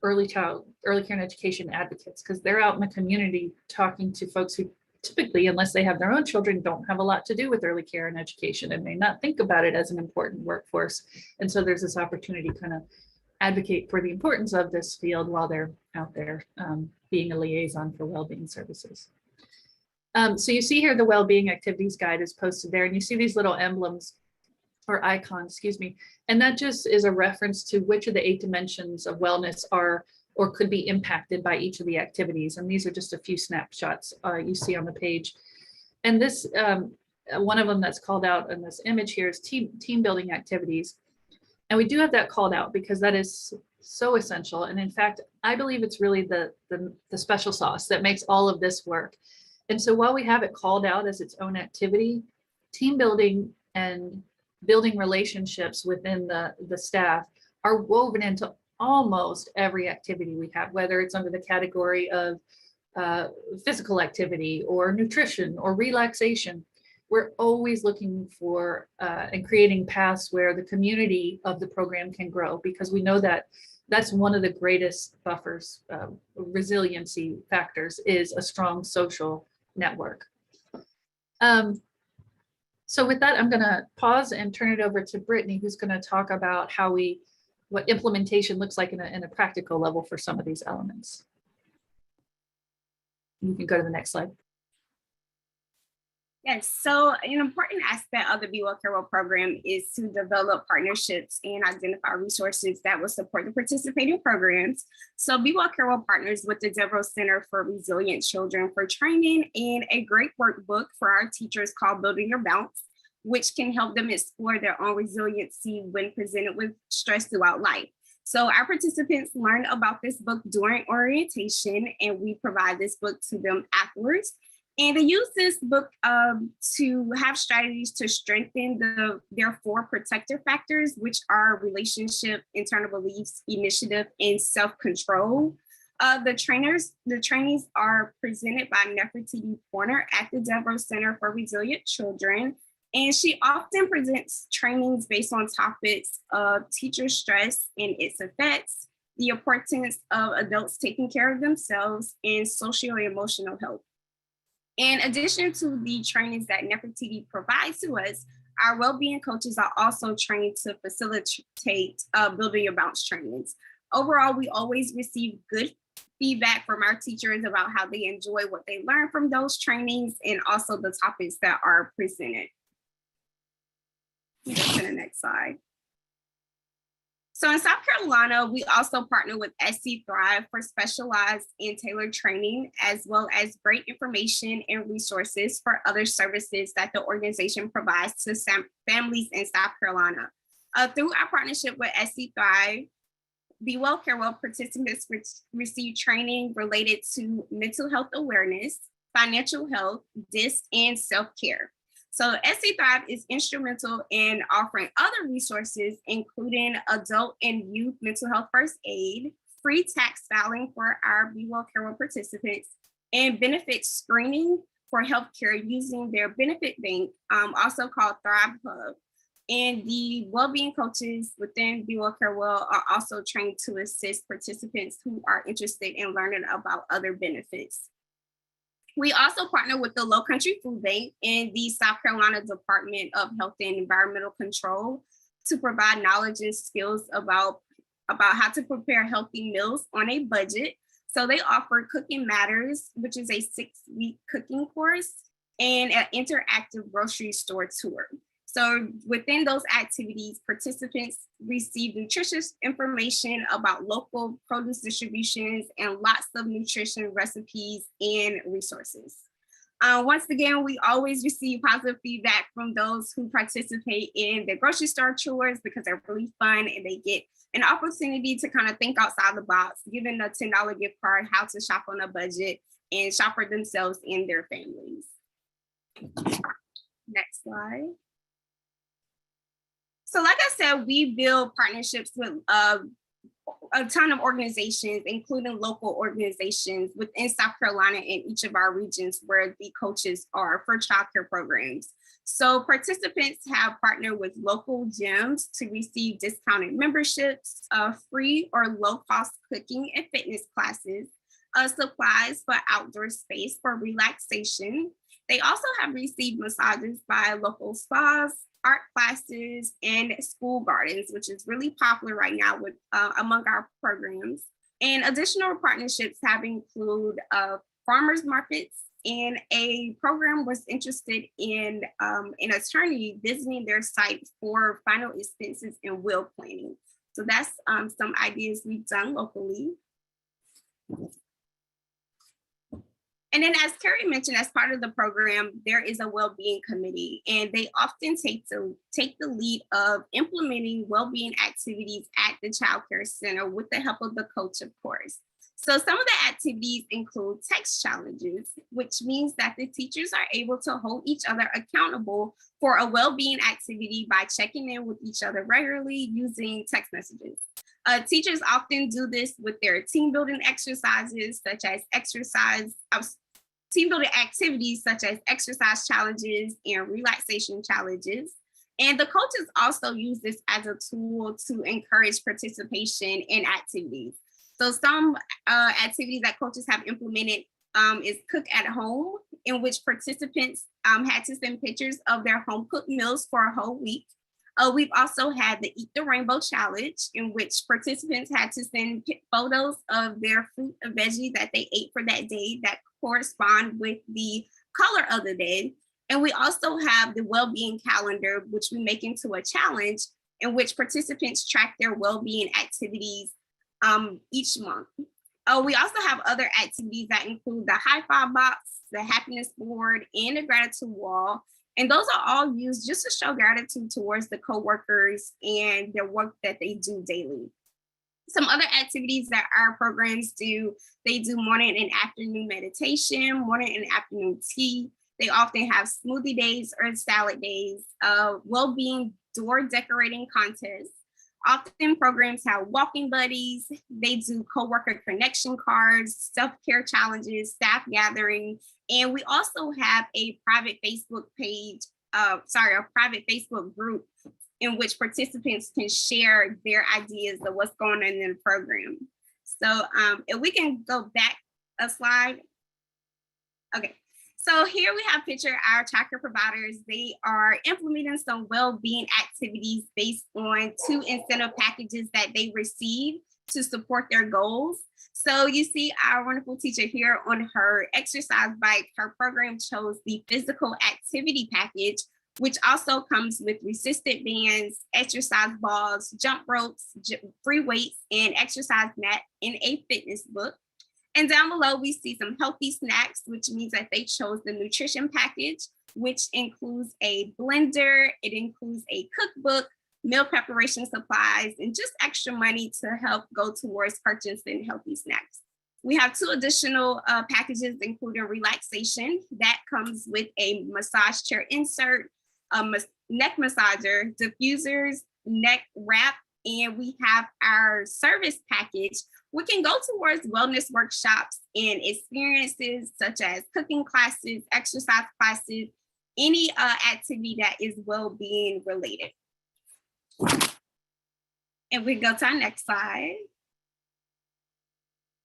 early care and education advocates, because they're out in the community talking to folks who typically, unless they have their own children, don't have a lot to do with early care and education and may not think about it as an important workforce. And so there's this opportunity to kind of advocate for the importance of this field while they're out there being a liaison for well-being services. So you see here the well-being activities guide is posted there, and you see these little emblems or icons, excuse me, and that just is a reference to which of the 8 dimensions of wellness are or could be impacted by each of the activities. And these are just a few snapshots you see on the page. And this, one of them that's called out in this image here is team building activities. And we do have that called out because that is so essential. And in fact, I believe it's really the special sauce that makes all of this work. And so while we have it called out as its own activity, team building and building relationships within the staff are woven into almost every activity we have, whether it's under the category of physical activity or nutrition or relaxation. We're always looking for and creating paths where the community of the program can grow, because we know that that's one of the greatest buffers, resiliency factors, is a strong social network. So with that, I'm going to pause and turn it over to Brittany, who's going to talk about what implementation looks like in a practical level for some of these elements. You can go to the next slide. Yes, so an important aspect of the Be Well Care Well program is to develop partnerships and identify resources that will support the participating programs. So Be Well Care Well partners with the Devereaux Center for Resilient Children for training and a great workbook for our teachers called Building Your Bounce, which can help them explore their own resiliency when presented with stress throughout life. So our participants learn about this book during orientation, and we provide this book to them afterwards. And they use this book to have strategies to strengthen their 4 protective factors, which are relationship, internal beliefs, initiative, and self-control. The trainees are presented by Nefertiti Porter at the Devereaux Center for Resilient Children. And she often presents trainings based on topics of teacher stress and its effects, the importance of adults taking care of themselves, and socio-emotional health. In addition to the trainings that Nefertiti provides to us, our well-being coaches are also trained to facilitate Building Your Bounce trainings. Overall, we always receive good feedback from our teachers about how they enjoy what they learn from those trainings and also the topics that are presented. Go to the next slide. So in South Carolina, we also partner with SC Thrive for specialized and tailored training, as well as great information and resources for other services that the organization provides to families in South Carolina. Through our partnership with SC Thrive, Be Well Care Well participants receive training related to mental health awareness, financial health, DISC, and self-care. So SC Thrive is instrumental in offering other resources, including adult and youth mental health first aid, free tax filing for our Be Well Care Well participants, and benefit screening for healthcare using their benefit bank, also called Thrive Hub. And the well-being coaches within Be Well Care Well are also trained to assist participants who are interested in learning about other benefits. We also partner with the Low Country Food Bank and the South Carolina Department of Health and Environmental Control to provide knowledge and skills about how to prepare healthy meals on a budget. So they offer Cooking Matters, which is a 6-week cooking course, and an interactive grocery store tour. So within those activities, participants receive nutritious information about local produce distributions and lots of nutrition recipes and resources. Once again, we always receive positive feedback from those who participate in the grocery store tours because they're really fun and they get an opportunity to kind of think outside the box, given a $10 gift card, how to shop on a budget and shop for themselves and their families. Next slide. So like I said, we build partnerships with a ton of organizations, including local organizations within South Carolina and each of our regions where the coaches are for childcare programs. So participants have partnered with local gyms to receive discounted memberships, free or low-cost cooking and fitness classes, supplies for outdoor space for relaxation. They also have received massages by local spas, art classes, and school gardens, which is really popular right now with among our programs. And additional partnerships have included farmers markets, and a program was interested in an attorney visiting their site for final expenses and will planning. So that's some ideas we've done locally. And then as Terry mentioned, as part of the program, there is a well-being committee, and they often take the lead of implementing well-being activities at the child care center with the help of the coach, of course. So some of the activities include text challenges, which means that the teachers are able to hold each other accountable for a well-being activity by checking in with each other regularly using text messages. Teachers often do this with their team building exercises, such as team building activities such as exercise challenges and relaxation challenges. And the coaches also use this as a tool to encourage participation in activities. So some activities that coaches have implemented is Cook at Home, in which participants had to send pictures of their home cooked meals for a whole week. We've also had the Eat the Rainbow Challenge, in which participants had to send photos of their fruit and veggies that they ate for that day that correspond with the color of the day. And we also have the well-being calendar, which we make into a challenge in which participants track their well-being activities each month. We also have other activities that include the high five box, the happiness board, and the gratitude wall. And those are all used just to show gratitude towards the coworkers and their work that they do daily. Some other activities that our programs do, they do morning and afternoon meditation, morning and afternoon tea. They often have smoothie days or salad days, well-being door decorating contests. Often programs have walking buddies. They do coworker connection cards, self-care challenges, staff gathering. And we also have a private Facebook page, a private Facebook group in which participants can share their ideas of what's going on in the program. So if we can go back a slide. Okay. So here we have picture our tracker providers. They are implementing some well-being activities based on 2 incentive packages that they receive to support their goals. So you see our wonderful teacher here on her exercise bike. Her program chose the physical activity package, which also comes with resistant bands, exercise balls, jump ropes, free weights, and exercise mat in a fitness book. And down below, we see some healthy snacks, which means that they chose the nutrition package, which includes a blender, it includes a cookbook, meal preparation supplies, and just extra money to help go towards purchasing healthy snacks. We have 2 additional packages, including relaxation. That comes with a massage chair insert, a neck massager, diffusers, neck wrap, and we have our service package. We can go towards wellness workshops and experiences such as cooking classes, exercise classes, any activity that is well-being related. And we go to our next slide.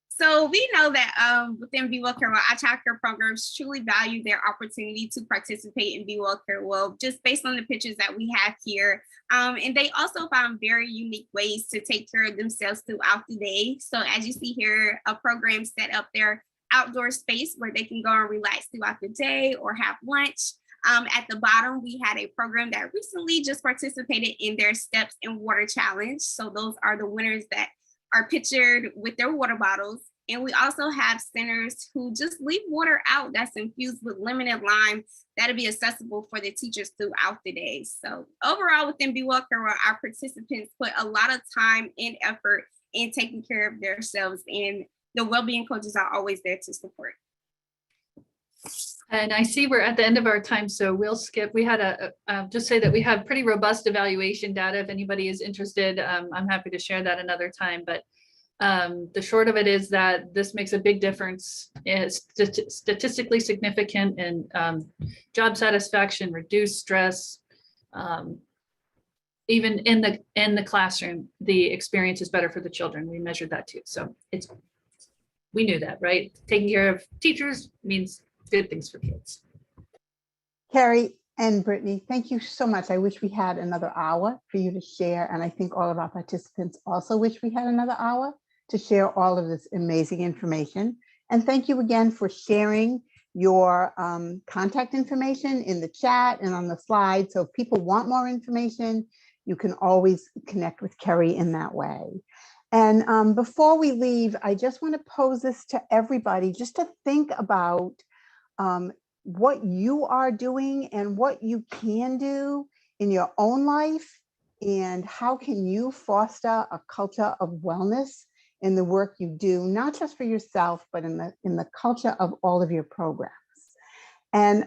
So we know that within Be Well Care Well, our child care programs truly value their opportunity to participate in Be Well Care Well, just based on the pictures that we have here. And they also found very unique ways to take care of themselves throughout the day. So as you see here, a program set up their outdoor space where they can go and relax throughout the day or have lunch. At the bottom, we had a program that recently just participated in their Steps in Water Challenge. So those are the winners that are pictured with their water bottles. And we also have centers who just leave water out that's infused with lemon and lime that'll be accessible for the teachers throughout the day. So overall, within Be Well Care Well, our participants put a lot of time and effort in taking care of themselves, and the well-being coaches are always there to support. And I see we're at the end of our time, so we'll skip. We had just say that we have pretty robust evaluation data. If anybody is interested, I'm happy to share that another time. But the short of it is that this makes a big difference. It's statistically significant in job satisfaction, reduced stress. Even in the classroom, the experience is better for the children. We measured that too. So we knew that, right? Taking care of teachers means good things for kids. Carrie and Brittany, thank you so much. I wish we had another hour for you to share. And I think all of our participants also wish we had another hour to share all of this amazing information. And thank you again for sharing your contact information in the chat and on the slide. So if people want more information, you can always connect with Carrie in that way. And before we leave, I just want to pose this to everybody just to think about what you are doing and what you can do in your own life, and how can you foster a culture of wellness in the work you do, not just for yourself, but in the culture of all of your programs. And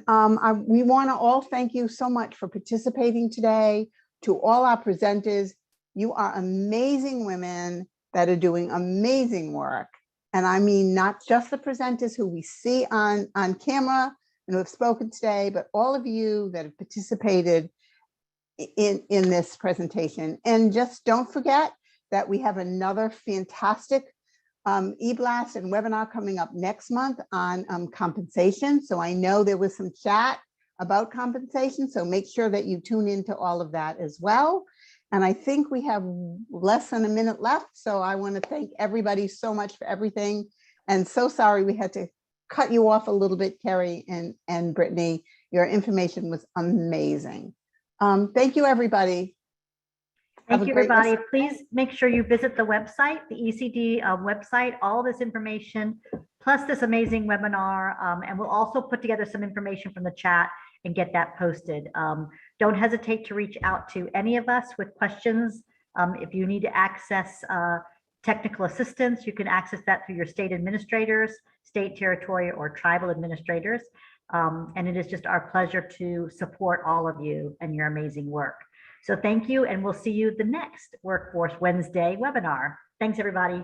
we want to all thank you so much for participating today. To all our presenters, you are amazing women that are doing amazing work. And I mean, not just the presenters who we see on camera and who have spoken today, but all of you that have participated in this presentation. And just don't forget that we have another fantastic e-blast and webinar coming up next month on compensation. So I know there was some chat about compensation, so make sure that you tune into all of that as well. And I think we have less than a minute left. So I want to thank everybody so much for everything. And so sorry we had to cut you off a little bit, Kerry and Brittany. Your information was amazing. Thank you, everybody. Have Thank a you, great rest everybody. Please make sure you visit the website, the ECD website, all this information, plus this amazing webinar. And we'll also put together some information from the chat and get that posted. Don't hesitate to reach out to any of us with questions. If you need to access technical assistance, you can access that through your state administrators, state, territory, or tribal administrators. And it is just our pleasure to support all of you and your amazing work. So thank you, and we'll see you the next Workforce Wednesday webinar. Thanks, everybody.